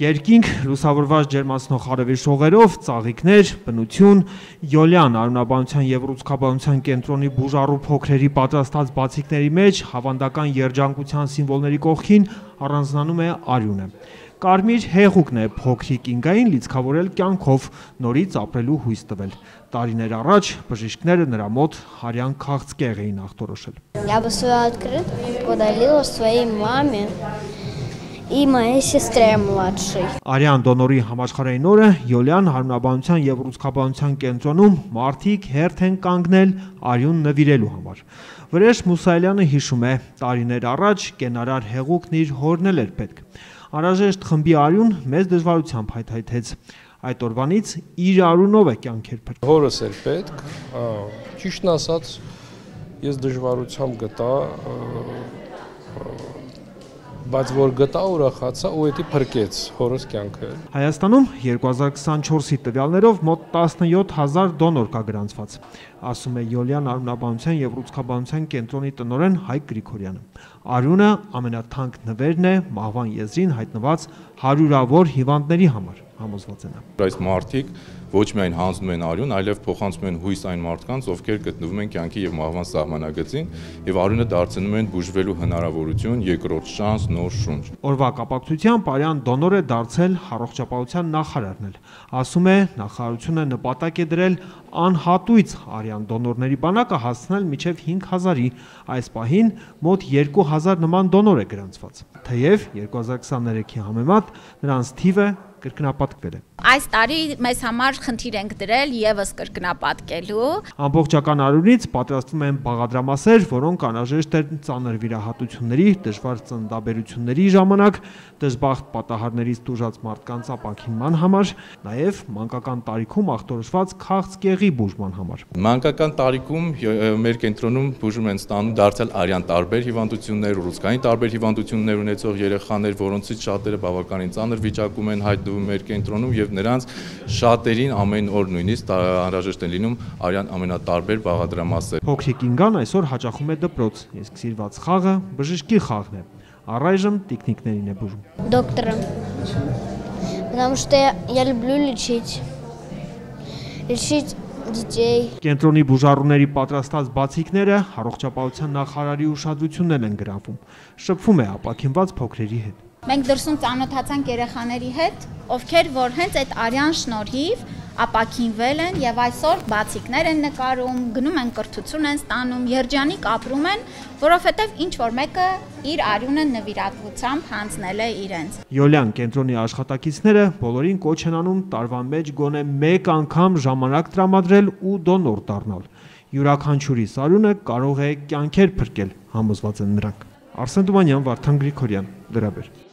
Երկինք, լուսավորված ջերմացնող արևի շողերով, ծաղիկներ, բնություն, Յոլյան արյունաբանության և ուռուցքաբանության կենտրոնի բուժառու փոքրերի պատրաստած բացիկների մեջ հավանդական երջանկության սիմվոլների կողքին առանձնանում է արյունը։ Կարմիր հեղուկն է փոքրիկ Ինգային լիցքավորել կյանքով, նորից ապրելու հույս տվել։ Տարիներ առաջ բժիշկները նրա մոտ հարյան քաղցկեղ էին ախտորոշել։ Я бы свое открыт подарила своей маме и моей сестре младшей. Արյան դոնորի համաշխարհային օրը Յոլյան հարյունաբանության և ուռուցքաբանության կենտրոնում մարդիկ հերթ են կանգնել արյուն նվիրելու համար։ Վրեժ Մուսայելյանը հիշում է, տարիներ առաջ կենարար հեղուկն իր հորն էր պետք։ Անհրաժեշտ խմբի արյուն մեծ դժվարությամբ հայթայթեց։ Այդ օրվանից իր արյունով է կյանքեր փրկել։ Հորս էր պետք, ճիշտն ասած, ես դժվարությամբ գտա, բայց որ գտա ուրախացա ու էդի փրկեց հորս կյանքը։ Հայաստանում 2024-ի տվյալներով մոտ 17,000 դոնոր կա գրանցված, ասում է Յոլյան արյունաբանության և ուռուցքաբանության կենտրոնի տնօրեն Հայկ Գրիգորյանը։ Արյունը ամենաթանկ նվերն է մահվան եզրին հայտնված հարյուրավոր հիվանդների համար, համոզված են։ Այս մարդիկ ոչ միայն հանձնում են արյուն, այլև փոխանցում են հույս այն մարդկանց, ովքեր գտնվում են կյանքի և մահվան սահմանագծին, և արյունը դարձնում են բուժվելու հնարավորություն, երկրորդ շանս, նոր շունչ։ Օրվա կապակցությամբ արյան դոնոր է դարձել առողջապահության նախարարն էլ։ Ասում է, նախարարությունը նպատակ է դրել անհատույց արյան դոնորների բանակը հասցնել մինչև 5,000-ի, այս պահին մոտ 2,000 նման դոնոր է գրանցված, թեև 2023-ի համեմատ նրանց թիվը կրկնապատկվել է։ Այս տարի մեզ համար խնդիր ենք դրել եւս կրկնապատկելու։ Ամբողջական արյունից պատրաստվում են բաղադրամասեր, որոնք անհրաժեշտ են ծանր վիրահատությունների, դժվար ծննդաբերությունների ժամանակ, դժբախտ պատահարներից տուժած մարդկանց ապաքինման համար, նաև մանկական տարիքում ախտորոշված քաղցկեղի բուժման համար։ Մանկական տարիքում մեր կենտրոնում բուժում են ստանում դարձել արյան տարբեր հիվանդություններ, ուռուցքային տարբեր հիվանդություններ ունեցող երեխաներ, որոնցից շատերը բավականին ծանր վիճակում են հայտնվում մեր կենտրոնում և նրանց շատերին ամեն օր նույնիսկ անհրաժեշտ են լինում արյան ամենատարբեր բաղադրամասեր։ Փոքրիկ Ինգան այսօր հաճախում է դպրոց, իսկ սիրված խաղը բժշկի խաղն է։ Առայժմ տիկնիկներին է բուժում։ Доктора. Потому что я люблю лечить детей. Կենտրոնի բուժառուների պատրաստած բացիկները առողջապահության նախարարի ուշադրությունն են գրավում։ Շփվում է ապաքինված փոքրերի հետ։ Մենք դրսում ծանոթացանք երեխաների հետ, ովքեր որ հենց այդ արյան շնորհիվ ապաքինվել են եւ այսօր բացիկներ են նկարում, գնում են կրթություն են ստանում, երջանիկ ապրում են, որովհետեւ ինչ որ մեկը իր արյունը նվիրատվությամբ հանձնել է իրենց։ Յոլյան կենտրոնի աշխատակիցները բոլորին կոչ են անում տարվա մեջ գոնե մեկ անգամ ժամանակ տրամադրել ու դոնոր դառնալ։ Յուրաքանչյուրի արյունը կարող է կյանքեր փրկել, համոզված են նրանք։ Արսեն Դումանյան, Վարդան Գրիգորյան, Լրաբեր։